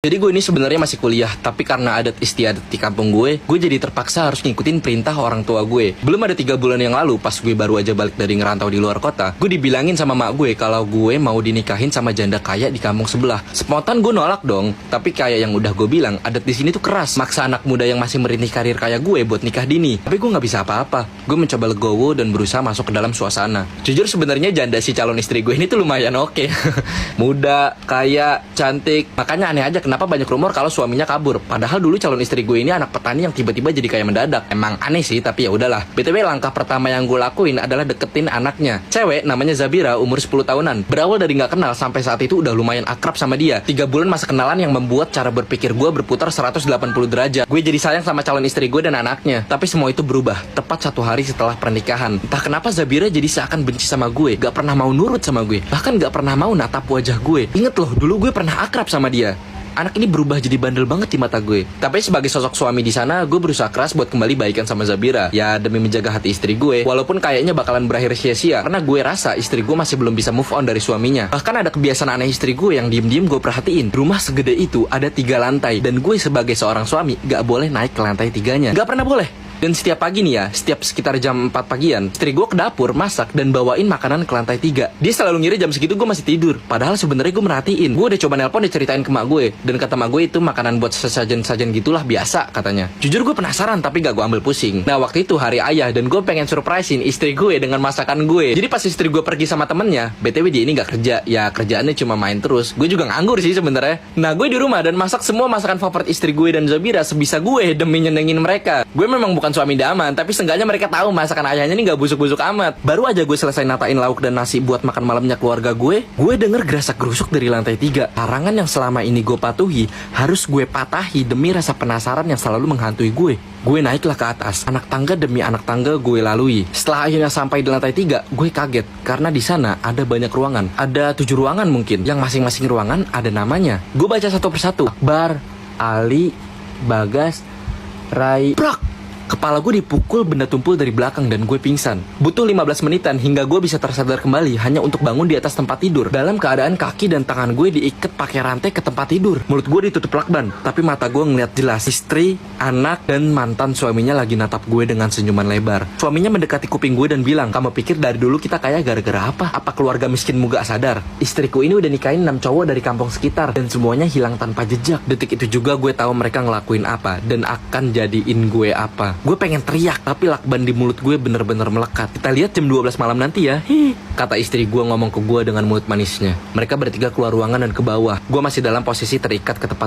Jadi gue ini sebenarnya masih kuliah, tapi karena adat istiadat di kampung gue jadi terpaksa harus ngikutin perintah orang tua gue. Belum ada 3 bulan yang lalu, pas gue baru aja balik dari ngerantau di luar kota, gue dibilangin sama mak gue kalau gue mau dinikahin sama janda kaya di kampung sebelah. Spontan gue nolak dong, tapi kayak yang udah gue bilang, adat di sini tuh keras, maksa anak muda yang masih merintis karir kayak gue buat nikah dini. Tapi gue nggak bisa apa-apa. Gue mencoba legowo dan berusaha masuk ke dalam suasana. Jujur sebenarnya janda si calon istri gue ini tuh lumayan oke. Muda, kaya, cantik. Makanya aneh aja kenapa banyak rumor kalau suaminya kabur. Padahal dulu calon istri gue ini anak petani yang tiba-tiba jadi kaya mendadak. Emang aneh sih, tapi ya udahlah. BTW langkah pertama yang gue lakuin adalah deketin anaknya. Cewek namanya Zabira, umur 10 tahunan. Berawal dari nggak kenal sampai saat itu udah lumayan akrab sama dia. 3 bulan masa kenalan yang membuat cara berpikir gue berputar 180 derajat. Gue jadi sayang sama calon istri gue dan anaknya. Tapi semua itu berubah tepat 1 hari setelah pernikahan. Entah kenapa Zabira jadi seakan benci sama gue, gak pernah mau nurut sama gue, bahkan gak pernah mau natap wajah gue. Ingat loh, dulu gue pernah akrab sama dia. Anak ini berubah jadi bandel banget di mata gue. Tapi sebagai sosok suami di sana, gue berusaha keras buat kembali baikan sama Zabira. Ya demi menjaga hati istri gue. Walaupun kayaknya bakalan berakhir sia-sia, karena gue rasa istri gue masih belum bisa move on dari suaminya. Bahkan ada kebiasaan aneh istri gue yang diem-diem gue perhatiin. Rumah segede itu ada 3 lantai, dan gue sebagai seorang suami gak boleh naik ke lantai 3-nya. Gak pernah boleh. Dan setiap pagi nih ya, setiap sekitar jam 4 pagian, istri gue ke dapur masak dan bawain makanan ke lantai 3. Dia selalu ngira jam segitu gue masih tidur. Padahal sebenarnya gue merhatiin. Gue udah coba nelpon diceritain ke mak gue. Dan kata mak gue itu makanan buat sesajen-sajen gitulah, biasa katanya. Jujur gue penasaran tapi gak gue ambil pusing. Nah waktu itu hari ayah dan gue pengen surprisein istri gue dengan masakan gue. Jadi pas istri gue pergi sama temennya, BTW dia ini gak kerja. Ya kerjaannya cuma main terus. Gue juga nganggur sih sebenarnya. Nah gue di rumah dan masak semua masakan favorit istri gue dan Zabira sebisa gue demi nyenengin mereka. Gue memang bukan suami idaman, tapi seenggaknya mereka tahu masakan ayahnya ini gak busuk-busuk amat. Baru aja gue selesai natain lauk dan nasi buat makan malamnya keluarga gue denger gerasak-gerusuk dari lantai 3. Larangan yang selama ini gue patuhi harus gue patahi demi rasa penasaran yang selalu menghantui gue. Gue naiklah ke atas, anak tangga demi anak tangga gue lalui. Setelah akhirnya sampai di lantai 3, gue kaget karena di sana ada banyak ruangan. Ada 7 ruangan mungkin, yang masing-masing ruangan ada namanya. Gue baca satu persatu. Akbar, Ali, Bagas, Rai, Prak. Kepala gue dipukul benda tumpul dari belakang dan gue pingsan. Butuh 15 menitan hingga gue bisa tersadar kembali hanya untuk bangun di atas tempat tidur. Dalam keadaan kaki dan tangan gue diikat pakai rantai ke tempat tidur. Mulut gue ditutup lakban, tapi mata gue ngeliat jelas. Istri, anak, dan mantan suaminya lagi natap gue dengan senyuman lebar. Suaminya mendekati kuping gue dan bilang, "Kamu pikir dari dulu kita kaya gara-gara apa? Apa keluarga miskinmu gak sadar? Istriku ini udah nikahin 6 cowok dari kampung sekitar dan semuanya hilang tanpa jejak." Detik itu juga gue tahu mereka ngelakuin apa dan akan jadiin gue apa. Gue pengen teriak, tapi lakban di mulut gue bener-bener melekat. Kita lihat jam 12 malam nanti ya. Kata istri gue ngomong ke gue dengan mulut manisnya. Mereka bertiga keluar ruangan dan ke bawah. Gue masih dalam posisi terikat ke tempat